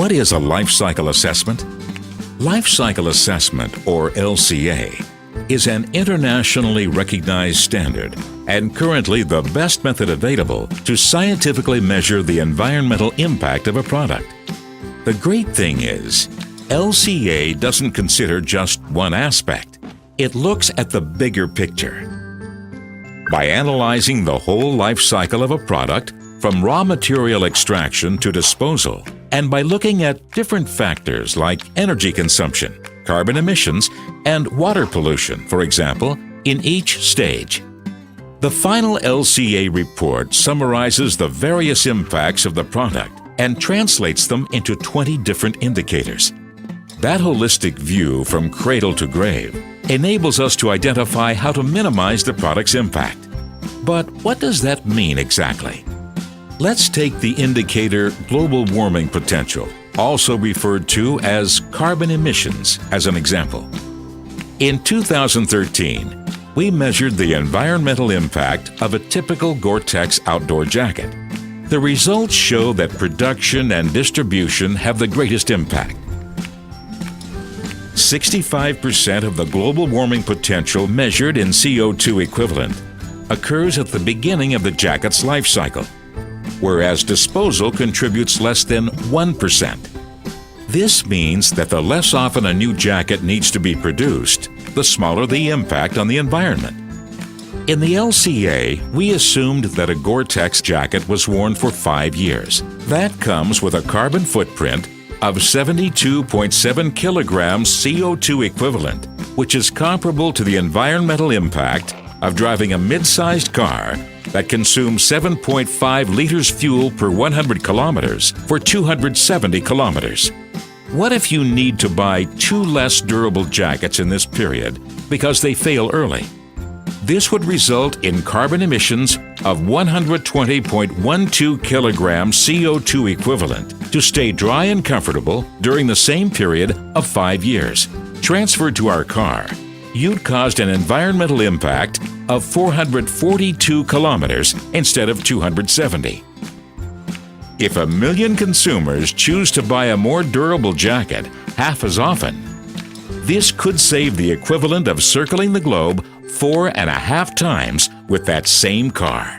What is a life cycle assessment? Life cycle assessment, or LCA, is an internationally recognized standard and currently the best method available to scientifically measure the environmental impact of a product. The great thing is, LCA doesn't consider just one aspect. It looks at the bigger picture. By analyzing the whole life cycle of a product, from raw material extraction to disposal, and by looking at different factors like energy consumption, carbon emissions, and water pollution, for example, in each stage. The final LCA report summarizes the various impacts of the product and translates them into 20 different indicators. That holistic view from cradle to grave enables us to identify how to minimize the product's impact. But what does that mean exactly? Let's take the indicator global warming potential, also referred to as carbon emissions, as an example. In 2013, we measured the environmental impact of a typical GORE-TEX outdoor jacket. The results show that production and distribution have the greatest impact. 65% of the global warming potential measured in CO2 equivalent occurs at the beginning of the jacket's life cycle, whereas disposal contributes less than 1%. This means that the less often a new jacket needs to be produced, the smaller the impact on the environment. In the LCA, we assumed that a GORE-TEX jacket was worn for 5 years. That comes with a carbon footprint of 72.7 kilograms CO2 equivalent, which is comparable to the environmental impact of driving a mid-sized car that consumes 7.5 liters fuel per 100 kilometers for 270 kilometers. What if you need to buy 2 less durable jackets in this period because they fail early? This would result in carbon emissions of 120.12 kilograms CO2 equivalent to stay dry and comfortable during the same period of 5 years. Transferred to our car, you'd caused an environmental impact of 442 kilometers instead of 270. If 1 million consumers choose to buy a more durable jacket half as often, this could save the equivalent of circling the globe 4.5 times with that same car.